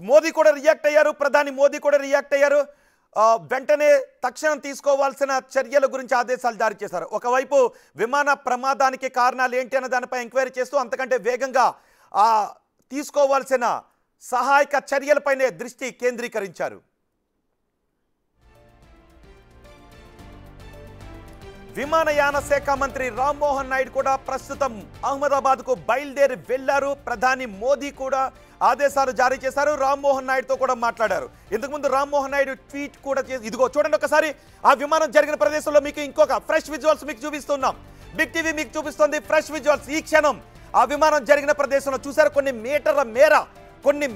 మోదీ కూడా రియాక్ట్ అయ్యారు, ప్రధాని మోదీ కూడా రియాక్ట్ అయ్యారు. వెంటనే తక్షణం తీసుకోవాల్సిన చర్యల గురించి ఆదేశాలు జారీ చేశారు. ఒకవైపు విమాన ప్రమాదానికి కారణాలు ఏంటి అన్న దానిపై ఎంక్వైరీ చేస్తూ అంతకంటే వేగంగా తీసుకోవాల్సిన సహాయక చర్యలపైనే దృష్టి కేంద్రీకరించారు. విమానయాన శాఖ మంత్రి రామ్మోహన్ నాయుడు కూడా ప్రస్తుతం అహ్మదాబాద్కు బయలుదేరి వెళ్లారు. ప్రధాని మోదీ కూడా ఆదేశాలు జారీ చేశారు. రామ్మోహన్ నాయుడుతో కూడా మాట్లాడారు. ఇంతకుముందు రామ్మోహన్ నాయుడు ట్వీట్ కూడా చేసి, ఇదిగో చూడండి ఒకసారి ఆ విమానం జరిగిన ప్రదేశంలో మీకు ఇంకొక ఫ్రెష్ విజువల్స్ మీకు చూపిస్తున్నాం. బిగ్ టీవీ మీకు చూపిస్తుంది ఫ్రెష్ విజువల్స్. ఈ క్షణం ఆ విమానం జరిగిన ప్రదేశంలో చూసారు, కొన్ని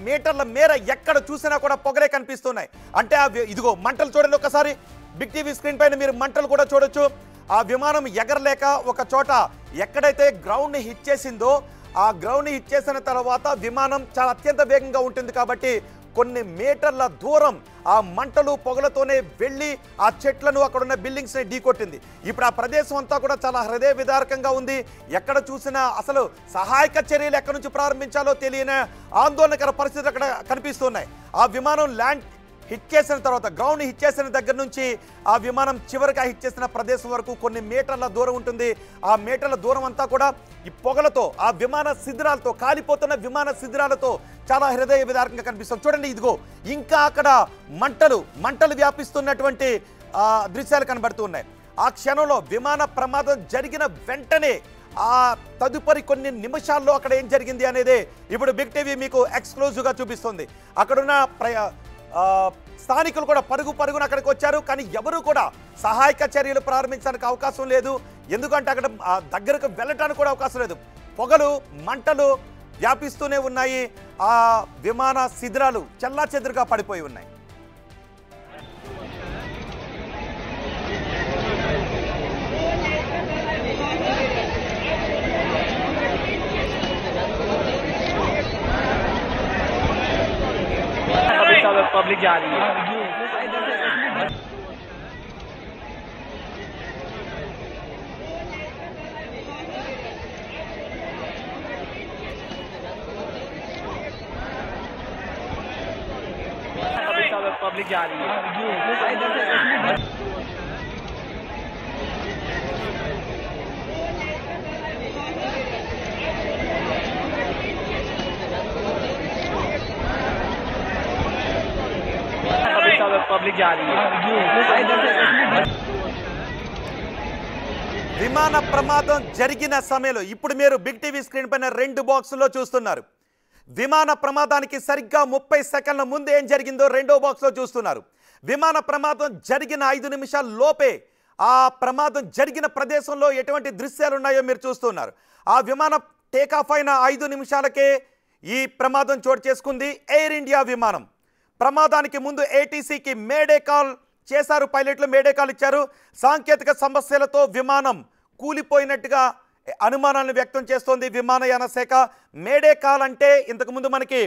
మీటర్ల మేర ఎక్కడ చూసినా కూడా పొగలే కనిపిస్తున్నాయి. అంటే ఇదిగో మంటలు చూడండి ఒకసారి, బిగ్ టీవీ స్క్రీన్ పైన మీరు మంటలు కూడా చూడొచ్చు. ఆ విమానం ఎగరలేక ఒక చోట ఎక్కడైతే గ్రౌండ్ ని హిట్ చేసిందో ఆ గ్రౌండ్ ని హిట్ చేసిన తర్వాత విమానం చాలా అత్యంత వేగంగా ఉంటుంది కాబట్టి కొన్ని మీటర్ల దూరం ఆ మంటలు పొగలతోనే వెళ్ళి ఆ చెట్లను అక్కడున్న బిల్డింగ్స్ ని ఢీకొట్టింది. ఇప్పుడు ఆ ప్రదేశం అంతా కూడా చాలా హృదయ విదారకంగా ఉంది. ఎక్కడ చూసినా అసలు సహాయక చర్యలు ఎక్కడి నుంచి ప్రారంభించాలో తెలియని ఆందోళనకర పరిస్థితులు అక్కడ కనిపిస్తున్నాయి. ఆ విమానం హిట్ చేసిన తర్వాత గ్రౌండ్ హిట్ చేసిన దగ్గర నుంచి ఆ విమానం చివరిగా హిట్ చేసిన ప్రదేశం వరకు కొన్ని మీటర్ల దూరం ఉంటుంది. ఆ మీటర్ల దూరం అంతా కూడా ఈ పొగలతో, ఆ విమాన శిథిరాలతో, కాలిపోతున్న విమాన శిథిరాలతో చాలా హృదయ విదారకంగా కనిపిస్తుంది. చూడండి, ఇదిగో ఇంకా అక్కడ మంటలు వ్యాపిస్తున్నటువంటి దృశ్యాలు కనబడుతున్నాయి. ఆ క్షణంలో విమాన ప్రమాదం జరిగిన వెంటనే ఆ తదుపరి కొన్ని నిమిషాల్లో అక్కడ ఏం జరిగింది అనేది ఇప్పుడు బిగ్ టీవీ మీకు ఎక్స్క్లూజివ్గా చూపిస్తుంది. అక్కడున్న స్థానికులు కూడా పరుగున అక్కడికి వచ్చారు. కానీ ఎవరు కూడా సహాయక చర్యలు ప్రారంభించడానికి అవకాశం లేదు. ఎందుకంటే అక్కడ దగ్గరకు వెళ్ళటానికి కూడా అవకాశం లేదు. పొగలు, మంటలు వ్యాపిస్తూనే ఉన్నాయి. ఆ విమాన శిథిరాలు చెల్లాచెదురుగా పడిపోయి ఉన్నాయి. पब्लिक जा रही है। पब्लिक जा रही है। पब्लिक जा रही है। విమాన ప్రమాదం జరిగిన సమయంలో ఇప్పుడు మీరు బిగ్ టీవీ స్క్రీన్ పైన 2 బాక్సుల్లో చూస్తున్నారు. విమాన ప్రమాదానికి సరిగ్గా 30 సెకండ్ల ముందు ఏం జరిగిందో రెండో బాక్స్లో చూస్తున్నారు. విమాన ప్రమాదం జరిగిన 5 నిమిషాల లోపే ఆ ప్రమాదం జరిగిన ప్రదేశంలో ఎటువంటి దృశ్యాలు ఉన్నాయో మీరు చూస్తున్నారు. ఆ విమానం టేకాఫ్ అయిన 5 నిమిషాలకే ఈ ప్రమాదం చోటు చేసుకుంది. ఎయిర్ ఇండియా విమానం ప్రమాదానికి ముందు ఏటీసీకి మేడే కాల్ చేశారు. పైలట్లు మేడే కాల్ ఇచ్చారు. సాంకేతిక సమస్యలతో విమానం కూలిపోయినట్టుగా అనుమానాలను వ్యక్తం చేస్తోంది విమానయాన శాఖ. మేడే కాల్ అంటే ఇంతకుముందు మనకి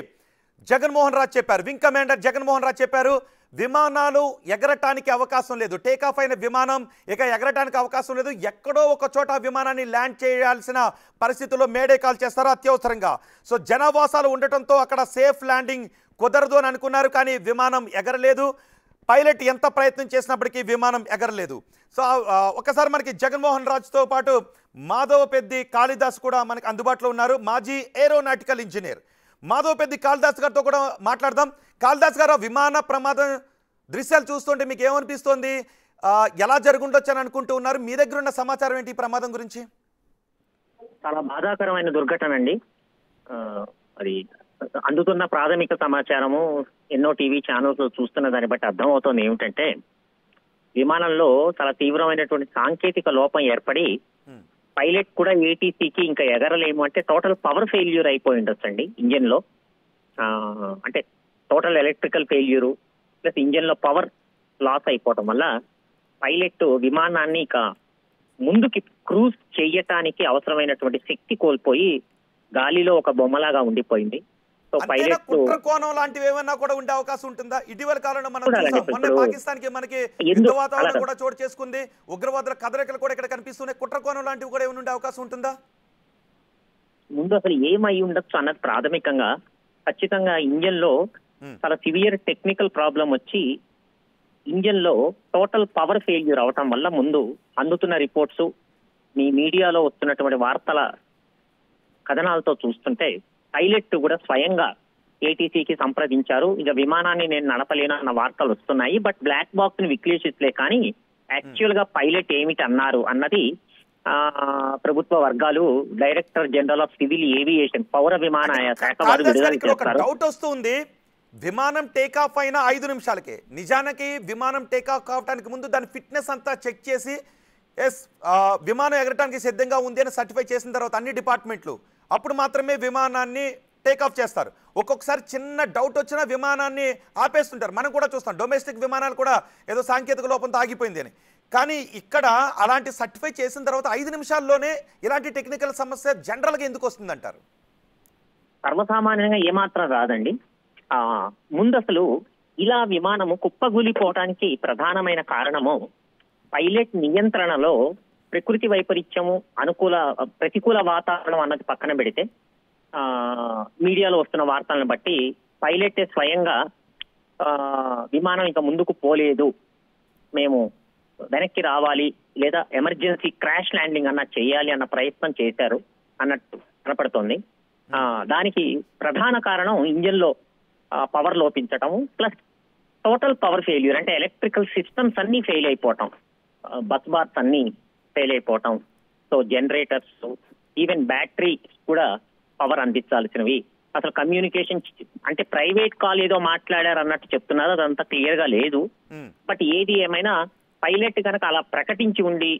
జగన్మోహన్ రాజు చెప్పారు, వింగ్ కమాండర్ జగన్మోహన్ రాజు చెప్పారు, విమానాలు ఎగరటానికి అవకాశం లేదు, టేకాఫ్ అయిన విమానం ఇక ఎగరటానికి అవకాశం లేదు, ఎక్కడో ఒక చోట విమానాన్ని ల్యాండ్ చేయాల్సిన పరిస్థితుల్లో మేడే కాల్ చేస్తారు అత్యవసరంగా. సో జనావాసాలు ఉండటంతో అక్కడ సేఫ్ ల్యాండింగ్ కుదరదు అని అనుకున్నారు. కానీ విమానం ఎగరలేదు. పైలట్ ఎంత ప్రయత్నం చేసినప్పటికీ విమానం ఎగరలేదు. సో ఒకసారి మనకి జగన్మోహన్ రాజుతో పాటు మాధవపెద్ది కాళిదాస్ కూడా మనకి అందుబాటులో ఉన్నారు. మాజీ ఏరోనాటికల్ ఇంజనీర్ మాధవపెద్ది కాళిదాస్ గారితో కూడా మాట్లాడదాం. కాళిదాస్ గారు, విమాన ప్రమాదం దృశ్యాలు చూస్తుంటే మీకు ఏమనిపిస్తోంది? ఎలా జరుగుండొచ్చు అని అనుకుంటూ ఉన్నారు? మీ దగ్గర ఉన్న సమాచారం ఏంటి ఈ ప్రమాదం గురించి? చాలా బాధాకరమైన దుర్ఘటన అండి. అది అందుతున్న ప్రాథమిక సమాచారము ఎన్నో టీవీ ఛానల్స్ లో చూస్తున్న దాన్ని బట్టి అర్థమవుతోంది ఏమిటంటే, విమానంలో చాలా తీవ్రమైనటువంటి సాంకేతిక లోపం ఏర్పడి పైలట్ కూడా ఏటీసీకి ఇంకా ఎగరలేము అంటే టోటల్ పవర్ ఫెయిల్యూర్ అయిపోయి ఉండొచ్చండి ఇంజిన్ లో. అంటే total electrical failure plus engine లో పవర్ లాస్ అయిపోవడం వల్ల పైలట్ విమానాన్ని ఇక ముందుకి క్రూజ్ చేయటానికి అవసరమైనటువంటి శక్తి కోల్పోయి గాలిలో ఒక బొమ్మలాగా ఉండిపోయింది. కోణం లాంటివి ఏమైనా కూడా ఉండే అవకాశం ఉంటుందా? ఇటీవల కాలంలో మనం మొన్న పాకిస్తాన్ కి మనకి యుద్ధ వాతావరణం కూడా చోటు చేసుకుంది, ఉగ్రవాదుల కదలికలు కూడా ఇక్కడ కనిపిస్తున్నాయి. కుట్ర కోణం లాంటివి కూడా ఏమైనా ఉండే అవకాశం ఉంటుందా? ముందు అసలు ఏమై ఉండొచ్చు అన్నది ప్రాథమికంగా ఖచ్చితంగా ఇంజన్ లో చాలా సివియర్ టెక్నికల్ ప్రాబ్లం వచ్చి ఇంజన్ లో టోటల్ పవర్ ఫెయిల్యూర్ అవటం వల్ల ముందు అందుతున్న రిపోర్ట్స్ మీ మీడియాలో వస్తున్నటువంటి వార్తల కథనాలతో చూస్తుంటే పైలట్ కూడా స్వయంగా ఏటీసీకి సంప్రదించారు, ఇక విమానాన్ని నేను నడపలేను అన్న వార్తలు వస్తున్నాయి. బట్ బ్లాక్ బాక్స్ ని విశ్లేషించలే కానీ యాక్చువల్ గా పైలట్ ఏమిటి అన్నారు అన్నది ప్రభుత్వ వర్గాలు director general of civil aviation పౌర విమానయాన శాఖ వారు విడుదల చేస్తారు. డౌట్ వస్తుంది, విమానం టేకాఫ్ అయిన 5 నిమిషాలకే నిజానికి విమానం టేకాఫ్ కావడానికి ముందు దాని ఫిట్నెస్ అంతా చెక్ చేసి ఎస్ విమానం ఎగరటానికి సిద్ధంగా ఉంది అని సర్టిఫై చేసిన తర్వాత అన్ని డిపార్ట్మెంట్లు అప్పుడు మాత్రమే విమానాన్ని టేకాఫ్ చేస్తారు. ఒక్కొక్కసారి చిన్న డౌట్ వచ్చినా విమానాన్ని ఆపేస్తుంటారు. మనం కూడా చూస్తాం డొమెస్టిక్ విమానాలు కూడా ఏదో సాంకేతిక లోపంతో ఆగిపోయింది అని. కానీ ఇక్కడ అలాంటి సర్టిఫై చేసిన తర్వాత 5 నిమిషాల్లోనే ఇలాంటి టెక్నికల్ సమస్య జనరల్గా ఎందుకు వస్తుందంటారు? సర్వసామాన్యంగా ఏమాత్రం రాదండి. ముందు అసలు ఇలా విమానము కుప్పగూలిపోవడానికి ప్రధానమైన కారణము పైలట్ నియంత్రణలో ప్రకృతి వైపరీత్యము ప్రతికూల వాతావరణం అన్నది పక్కన పెడితే మీడియాలో వస్తున్న వార్తలను బట్టి పైలట్ స్వయంగా విమానం ఇంకా ముందుకు పోలేదు, మేము వెనక్కి రావాలి లేదా ఎమర్జెన్సీ క్రాష్ ల్యాండింగ్ అన్న చేయాలి అన్న ప్రయత్నం చేశారు అన్నట్టు కనపడుతోంది. దానికి ప్రధాన కారణం ఇంజిన్ లో పవర్ లోపించటం ప్లస్ టోటల్ పవర్ ఫెయిల్యూర్, అంటే ఎలక్ట్రికల్ సిస్టమ్స్ అన్ని ఫెయిల్ అయిపోవటం, బస్ బార్స్ అన్ని ఫెయిల్ అయిపోవటం, సో జనరేటర్స్ ఈవెన్ బ్యాటరీ కూడా పవర్ అందించాల్సినవి. అసలు కమ్యూనికేషన్ అంటే ప్రైవేట్ కాల్ ఏదో మాట్లాడారు అన్నట్టు చెప్తున్నారు, అదంతా క్లియర్ గా లేదు. బట్ ఏది ఏమైనా పైలట్ కనుక అలా ప్రకటించి ఉండి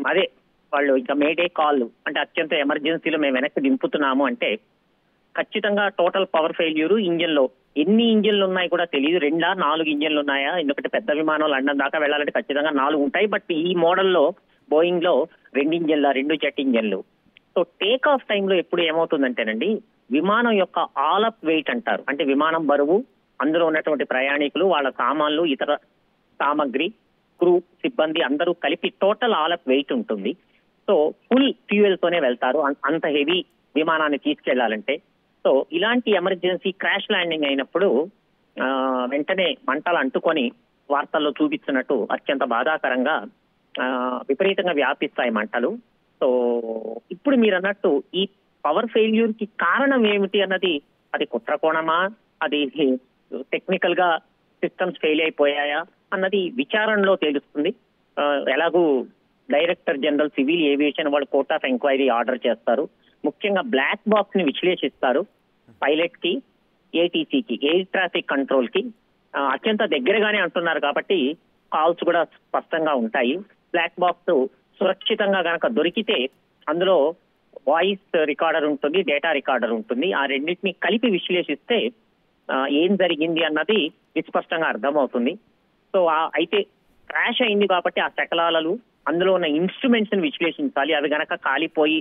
అదే వాళ్ళు ఇంకా మేడే కాల్ అంటే అత్యంత ఎమర్జెన్సీలో మేము వెనక్కి దింపుతున్నాము అంటే ఖచ్చితంగా టోటల్ పవర్ ఫెయిల్యూర్. ఇంజిన్ లో ఎన్ని ఇంజిన్లు ఉన్నాయి కూడా తెలియదు, 2-4 ఇంజిన్లు ఉన్నాయా, ఎందుకంటే పెద్ద విమానం లండన్ దాకా వెళ్ళాలంటే ఖచ్చితంగా 4 ఉంటాయి. బట్ ఈ మోడల్లో బోయింగ్ లో 2 జెట్ ఇంజిన్లు. సో టేక్ ఆఫ్ టైంలో ఎప్పుడు ఏమవుతుందంటేనండి విమానం యొక్క ఆల్ అప్ వెయిట్ అంటారు, అంటే విమానం బరువు, అందులో ఉన్నటువంటి ప్రయాణికులు, వాళ్ళ సామాన్లు, ఇతర సామగ్రి, క్రూ, సిబ్బంది అందరూ కలిపి టోటల్ ఆల్ అప్ వెయిట్ ఉంటుంది. సో ఫుల్ ఫ్యూయల్ తోనే వెళ్తారు అంత హెవీ విమానాన్ని తీసుకెళ్లాలంటే. సో ఇలాంటి ఎమర్జెన్సీ క్రాష్ ల్యాండింగ్ అయినప్పుడు వెంటనే మంటలు అంటుకొని వార్తల్లో చూపిస్తున్నట్టు అత్యంత బాధాకరంగా విపరీతంగా వ్యాపిస్తాయి మంటలు. సో ఇప్పుడు మీరు అన్నట్టు ఈ పవర్ ఫెయిల్యూర్ కి కారణం ఏమిటి అన్నది, అది కుట్రకోణమా, అది టెక్నికల్ గా సిస్టమ్స్ ఫెయిల్ అయిపోయాయా అన్నది విచారణలో తెలుస్తుంది. ఎలాగూ డైరెక్టర్ జనరల్ సివిల్ ఏవియేషన్ వాళ్ళు కోర్ట్ ఆఫ్ ఎంక్వైరీ ఆర్డర్ చేస్తారు. ముఖ్యంగా బ్లాక్ బాక్స్ ని విశ్లేషిస్తారు. పైలట్ కి, ఏటీసీకి, ఎయిర్ ట్రాఫిక్ కంట్రోల్ కి అత్యంత దగ్గరగానే అంటున్నారు కాబట్టి కాల్స్ కూడా స్పష్టంగా ఉంటాయి. బ్లాక్ బాక్స్ సురక్షితంగా గనక దొరికితే అందులో వాయిస్ రికార్డర్ ఉంటుంది, డేటా రికార్డర్ ఉంటుంది. ఆ రెండింటిని కలిపి విశ్లేషిస్తే ఏం జరిగింది అన్నది విస్పష్టంగా అర్థమవుతుంది. సో అయితే క్రాష్ అయింది కాబట్టి ఆ శకలాలు, అందులో ఉన్న ఇన్స్ట్రుమెంట్స్ ని విశ్లేషించాలి. అవి గనక కాలిపోయి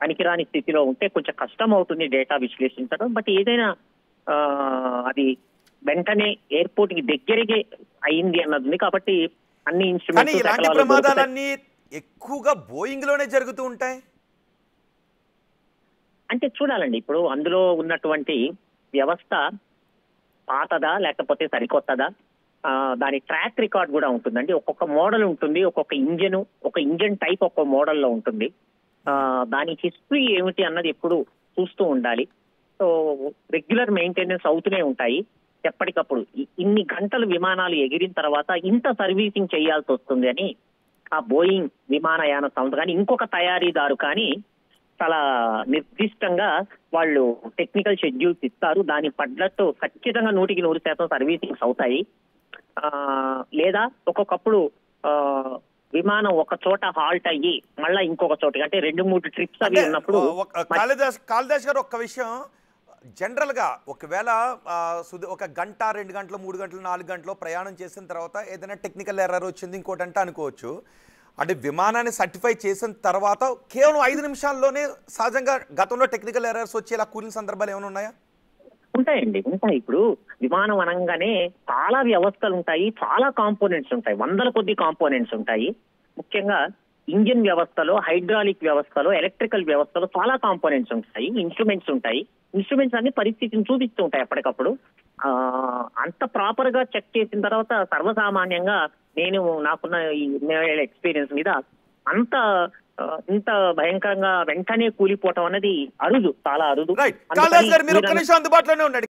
పనికిరాని స్థితిలో ఉంటే కొంచెం కష్టం అవుతుంది డేటా విశ్లేషించడం. బట్ ఏదైనా అది వెంటనే ఎయిర్పోర్ట్ కి దగ్గరగే అయింది అన్నది ఉంది కాబట్టి అన్ని ఇన్స్ట్రుమెంట్స్. ఇలాంటి ప్రమాదాలన్నీ ఎక్కువగా బోయింగ్ లోనే జరుగుతూ ఉంటాయి. అంటే చూడాలండి, ఇప్పుడు అందులో ఉన్నటువంటి వ్యవస్థ పాతదా లేకపోతే సరికొత్తదా, దాని ట్రాక్ రికార్డ్ కూడా ఉంటుందండి. ఒక్కొక్క మోడల్ ఉంటుంది, ఒక్కొక్క ఇంజన్ టైప్ ఒక్కొక్క మోడల్లో ఉంటుంది. దాని హిస్టరీ ఏమిటి అన్నది ఎప్పుడు చూస్తూ ఉండాలి. సో రెగ్యులర్ మెయింటెనెన్స్ అవుతూనే ఉంటాయి ఎప్పటికప్పుడు. ఇన్ని గంటలు విమానాలు ఎగిరిన తర్వాత ఇంత సర్వీసింగ్ చేయాల్సి వస్తుంది అని ఆ బోయింగ్ విమానయాన సంస్థ కానీ ఇంకొక తయారీదారు కానీ చాలా నిర్దిష్టంగా వాళ్ళు టెక్నికల్ షెడ్యూల్స్ ఇస్తారు. దాని పడ్డట్టు ఖచ్చితంగా 100% సర్వీసింగ్స్ అవుతాయి. లేదా ఒక్కొక్కప్పుడు విమానం ఒక చోట హాల్ట్ అయ్యి మళ్ళా ఇంకొక చోట, అంటే 2-3 ట్రిప్స్ అవి ఉన్నప్పుడు. కాళిదాస్ గారు ఒక్క విషయం, జనరల్ గా ఒకవేళ ఒక గంట, 2 గంటలు, 3 గంటలు, 4 గంటలు ప్రయాణం చేసిన తర్వాత ఏదైనా టెక్నికల్ ఎర్రర్ వచ్చింది ఇంకోటి అంటే అనుకోవచ్చు. అంటే విమానాన్ని సర్టిఫై చేసిన తర్వాత కేవలం 5 నిమిషాల్లోనే సహజంగా గతంలో టెక్నికల్ ఎర్రర్స్ వచ్చేలా కూలిన సందర్భాలు ఏమైనా ఉన్నాయా? ఉంటాయండి, ఉంటాయి. ఇప్పుడు విమానం అనగానే చాలా వ్యవస్థలు ఉంటాయి, చాలా కాంపోనెంట్స్ ఉంటాయి, 100ల కొద్ది కాంపోనెంట్స్ ఉంటాయి. ముఖ్యంగా ఇంజిన్ వ్యవస్థలో, హైడ్రాలిక్ వ్యవస్థలో, ఎలక్ట్రికల్ వ్యవస్థలో చాలా కాంపోనెంట్స్ ఉంటాయి, ఇన్స్ట్రుమెంట్స్ ఉంటాయి. ఇన్స్ట్రుమెంట్స్ అన్ని పరిస్థితిని చూపిస్తూ ఉంటాయి ఎప్పటికప్పుడు. అంత ప్రాపర్ గా చెక్ చేసిన తర్వాత సర్వసామాన్యంగా నాకున్న ఈ 20 ఎక్స్పీరియన్స్ మీద అంత ఇంత భయంకరంగా వెంటనే కూలిపోవటం అనేది అరుదు, చాలా అరుదు. రైట్, కాళిదాస్ గారు మీరు ఒక్క నిమిషం అందుబాటులోనే ఉండండి.